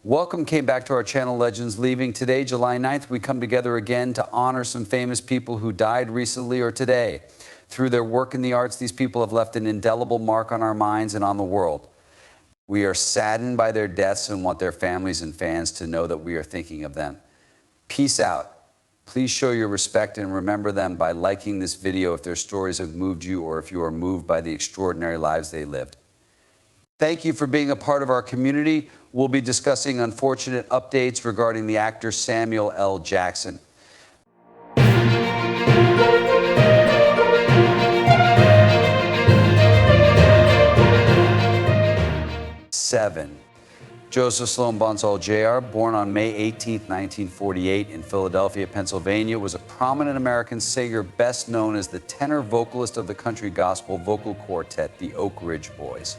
Welcome came back to our channel Legends Leaving. Today, July 9th, we come together again to honor some famous people who died recently or today. Through their work in the arts, these people have left an indelible mark on our minds and on the world. We are saddened by their deaths and want their families and fans to know that we are thinking of them. Peace out. Please show your respect and remember them by liking this video if their stories have moved you or if you are moved by the extraordinary lives they lived. Thank you for being a part of our community. We'll be discussing unfortunate updates regarding the actor Samuel L. Jackson. Seven. Joseph Sloan Bonsall, Jr., born on May 18, 1948 in Philadelphia, Pennsylvania, was a prominent American singer best known as the tenor vocalist of the country gospel vocal quartet, the Oak Ridge Boys.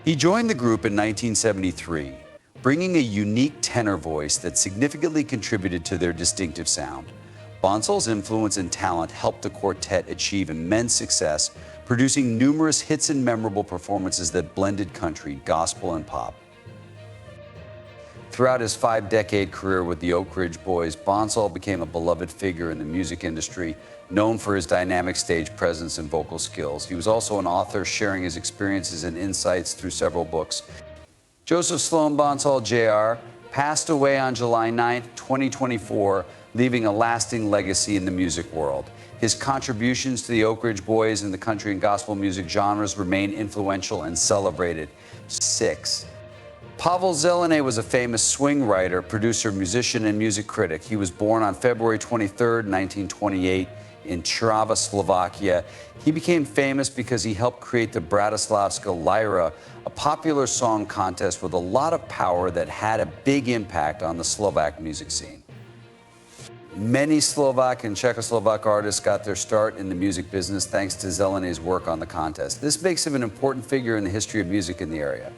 He joined the group in 1973, bringing a unique tenor voice that significantly contributed to their distinctive sound. Bonsall's influence and talent helped the quartet achieve immense success, producing numerous hits and memorable performances that blended country, gospel, and pop. Throughout his 5-decade career with the Oak Ridge Boys, Bonsall became a beloved figure in the music industry, known for his dynamic stage presence and vocal skills. He was also an author, sharing his experiences and insights through several books. Joseph Sloan Bonsall, Jr. passed away on July 9, 2024, leaving a lasting legacy in the music world. His contributions to the Oak Ridge Boys and the country and gospel music genres remain influential and celebrated. 6. Pavol Zelenay was a famous swing writer, producer, musician, and music critic. He was born on February 23, 1928, in Trnava, Slovakia. He became famous because he helped create the Bratislavska Lyra, a popular song contest with a lot of power that had a big impact on the Slovak music scene. Many Slovak and Czechoslovak artists got their start in the music business thanks to Zelenay's work on the contest. This makes him an important figure in the history of music in the area.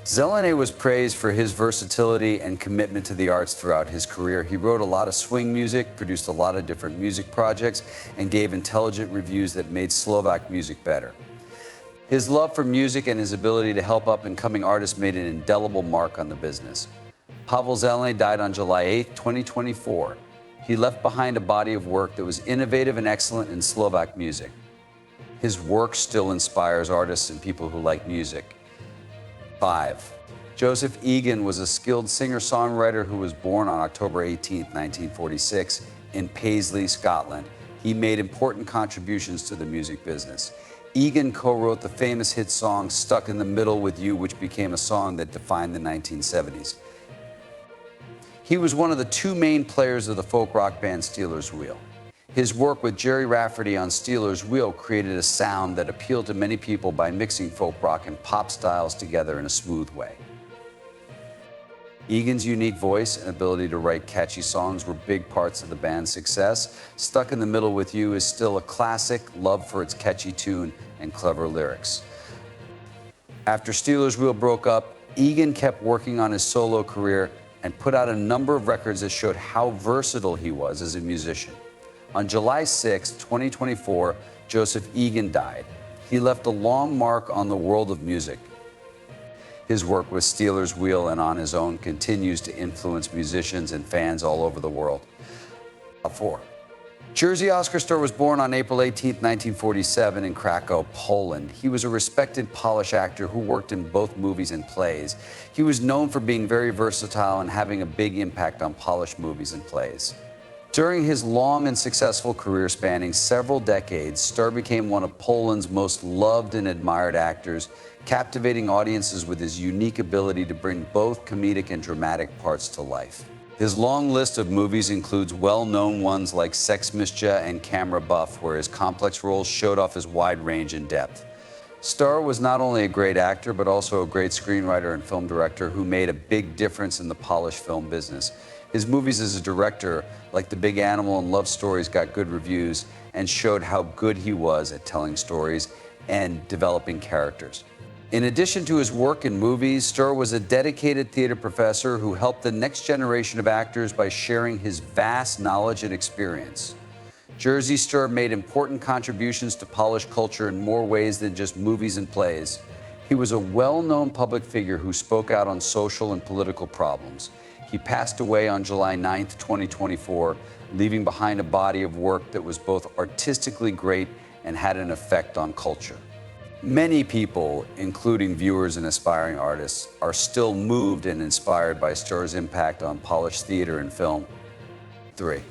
Zelenay was praised for his versatility and commitment to the arts throughout his career. He wrote a lot of swing music, produced a lot of different music projects, and gave intelligent reviews that made Slovak music better. His love for music and his ability to help up-and-coming artists made an indelible mark on the business. Pavol Zelenay died on July 8, 2024. He left behind a body of work that was innovative and excellent in Slovak music. His work still inspires artists and people who like music. 5. Joseph Egan was a skilled singer-songwriter who was born on October 18, 1946, in Paisley, Scotland. He made important contributions to the music business. Egan co-wrote the famous hit song Stuck in the Middle with You, which became a song that defined the 1970s. He was one of the two main players of the folk rock band Stealers Wheel. His work with Jerry Rafferty on Stealers Wheel created a sound that appealed to many people by mixing folk rock and pop styles together in a smooth way. Egan's unique voice and ability to write catchy songs were big parts of the band's success. Stuck in the Middle with You is still a classic, loved for its catchy tune and clever lyrics. After Stealers Wheel broke up, Egan kept working on his solo career and put out a number of records that showed how versatile he was as a musician. On July 6, 2024, Joseph Egan died. He left a long mark on the world of music. His work with Stealers Wheel and on his own continues to influence musicians and fans all over the world. 4. Jerzy Stuhr was born on April 18, 1947 in Krakow, Poland. He was a respected Polish actor who worked in both movies and plays. He was known for being very versatile and having a big impact on Polish movies and plays. During his long and successful career spanning several decades, Stuhr became one of Poland's most loved and admired actors, captivating audiences with his unique ability to bring both comedic and dramatic parts to life. His long list of movies includes well-known ones like Seksmisja and Camera Buff, where his complex roles showed off his wide range and depth. Stuhr was not only a great actor, but also a great screenwriter and film director who made a big difference in the Polish film business. His movies as a director, like The Big Animal and Love Stories, got good reviews and showed how good he was at telling stories and developing characters. In addition to his work in movies, Stuhr was a dedicated theater professor who helped the next generation of actors by sharing his vast knowledge and experience. Jerzy Stuhr made important contributions to Polish culture in more ways than just movies and plays. He was a well-known public figure who spoke out on social and political problems. He passed away on July 9, 2024, leaving behind a body of work that was both artistically great and had an effect on culture. Many people, including viewers and aspiring artists, are still moved and inspired by Stuhr's impact on Polish theater and film. 3.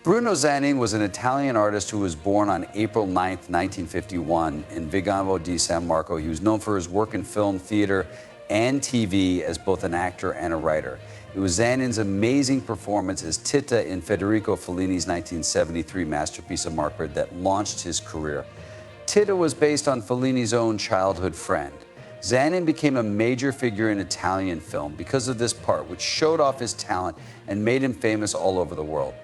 Bruno Zanin was an Italian artist who was born on April 9, 1951, in Vigano di San Marco. He was known for his work in film, theater, and TV as both an actor and a writer. It was Zanin's amazing performance as Titta in Federico Fellini's 1973 masterpiece of Margaret that launched his career. Titta was based on Fellini's own childhood friend. Zanin became a major figure in Italian film because of this part, which showed off his talent and made him famous all over the world.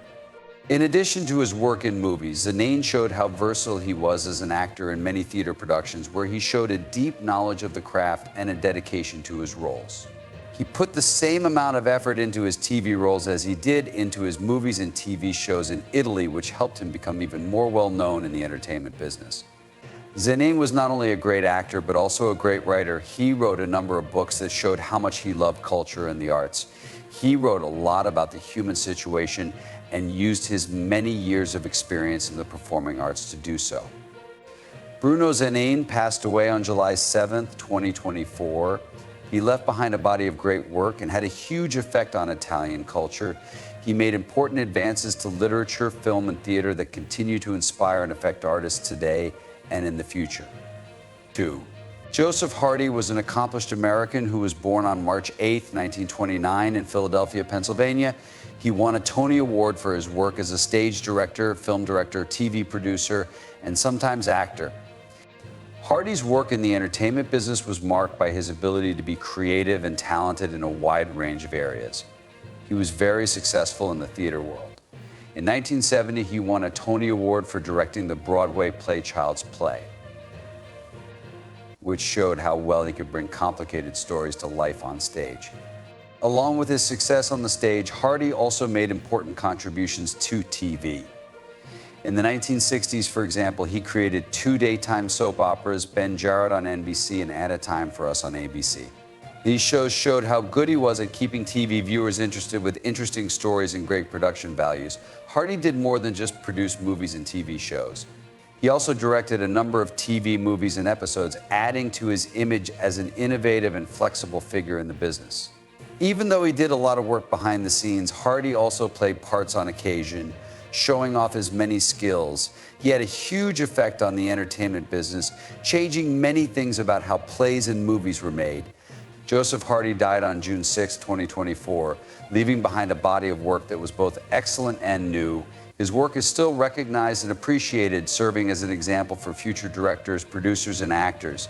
In addition to his work in movies, Zanin showed how versatile he was as an actor in many theater productions, where he showed a deep knowledge of the craft and a dedication to his roles. He put the same amount of effort into his TV roles as he did into his movies and TV shows in Italy, which helped him become even more well-known in the entertainment business. Zanin was not only a great actor, but also a great writer. He wrote a number of books that showed how much he loved culture and the arts. He wrote a lot about the human situation and used his many years of experience in the performing arts to do so. Bruno Zanin passed away on July 7, 2024. He left behind a body of great work and had a huge effect on Italian culture. He made important advances to literature, film, and theater that continue to inspire and affect artists today and in the future. 2. Joseph Hardy was an accomplished American who was born on March 8, 1929 in Philadelphia, Pennsylvania. He won a Tony Award for his work as a stage director, film director, TV producer, and sometimes actor. Hardy's work in the entertainment business was marked by his ability to be creative and talented in a wide range of areas. He was very successful in the theater world. In 1970, he won a Tony Award for directing the Broadway play Child's Play, which showed how well he could bring complicated stories to life on stage. Along with his success on the stage, Hardy also made important contributions to TV. In the 1960s, for example, he created 2 daytime soap operas, Ben Jarrett on NBC and At a Time for Us on ABC. These shows showed how good he was at keeping TV viewers interested with interesting stories and great production values. Hardy did more than just produce movies and TV shows. He also directed a number of TV movies and episodes, adding to his image as an innovative and flexible figure in the business. Even though he did a lot of work behind the scenes, Hardy also played parts on occasion, showing off his many skills. He had a huge effect on the entertainment business, changing many things about how plays and movies were made. Joseph Hardy died on June 6, 2024, leaving behind a body of work that was both excellent and new. His work is still recognized and appreciated, serving as an example for future directors, producers, and actors.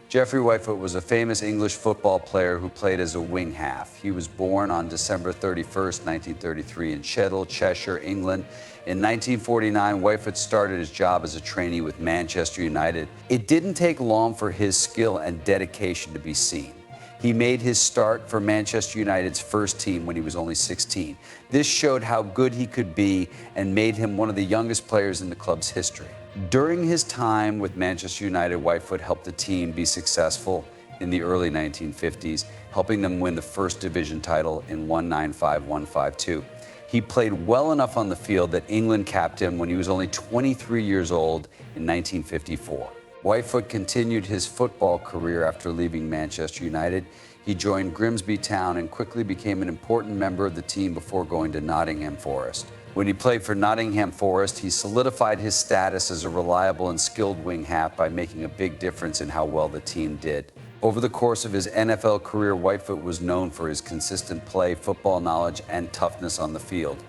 Jerzy Whitefoot was a famous English football player who played as a wing half. He was born on December 31, 1933 in Cheadle, Cheshire, England. In 1949, Whitefoot started his job as a trainee with Manchester United. It didn't take long for his skill and dedication to be seen. He made his start for Manchester United's first team when he was only 16. This showed how good he could be and made him one of the youngest players in the club's history. During his time with Manchester United, Whitefoot helped the team be successful in the early 1950s, helping them win the first division title in 1951-52. He played well enough on the field that England capped him when he was only 23 years old in 1954. Whitefoot continued his football career after leaving Manchester United. He joined Grimsby Town and quickly became an important member of the team before going to Nottingham Forest. When he played for Nottingham Forest, he solidified his status as a reliable and skilled wing half by making a big difference in how well the team did. Over the course of his NFL career, Whitefoot was known for his consistent play, football knowledge, and toughness on the field.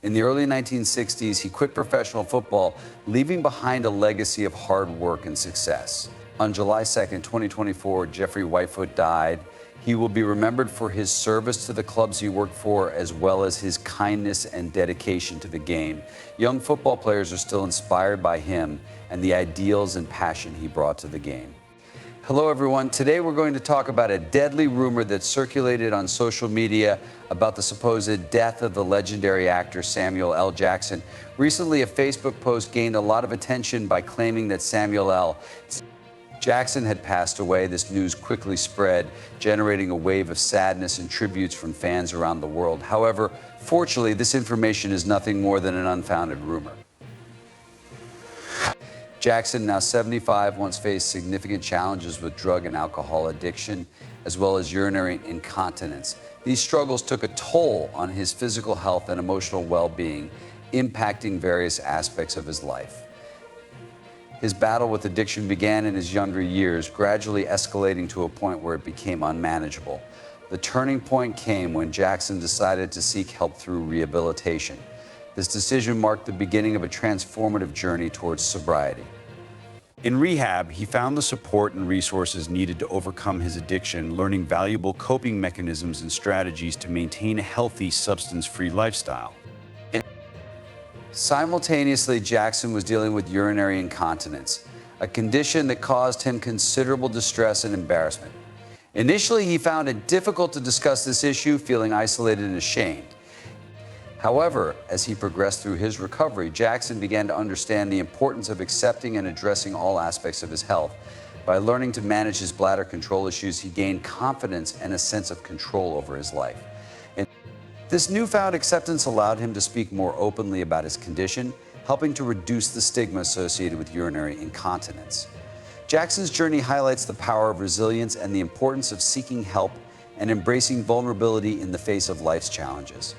In the early 1960s, he quit professional football, leaving behind a legacy of hard work and success. On July 2, 2024, Jerzy Whitefoot died. He will be remembered for his service to the clubs he worked for, as well as his kindness and dedication to the game. Young football players are still inspired by him and the ideals and passion he brought to the game. Hello, everyone. Today we're going to talk about a deadly rumor that circulated on social media about the supposed death of the legendary actor Samuel L. Jackson. Recently, a Facebook post gained a lot of attention by claiming that Samuel L. Jackson had passed away. This news quickly spread, generating a wave of sadness and tributes from fans around the world. However, fortunately, this information is nothing more than an unfounded rumor. Jackson, now 75, once faced significant challenges with drug and alcohol addiction, as well as urinary incontinence. These struggles took a toll on his physical health and emotional well-being, impacting various aspects of his life. His battle with addiction began in his younger years, gradually escalating to a point where it became unmanageable. The turning point came when Jackson decided to seek help through rehabilitation. This decision marked the beginning of a transformative journey towards sobriety. In rehab, he found the support and resources needed to overcome his addiction, learning valuable coping mechanisms and strategies to maintain a healthy, substance-free lifestyle. Simultaneously, Jackson was dealing with urinary incontinence, a condition that caused him considerable distress and embarrassment. Initially, he found it difficult to discuss this issue, feeling isolated and ashamed. However, as he progressed through his recovery, Jackson began to understand the importance of accepting and addressing all aspects of his health. By learning to manage his bladder control issues, he gained confidence and a sense of control over his life. This newfound acceptance allowed him to speak more openly about his condition, helping to reduce the stigma associated with urinary incontinence. Jackson's journey highlights the power of resilience and the importance of seeking help and embracing vulnerability in the face of life's challenges.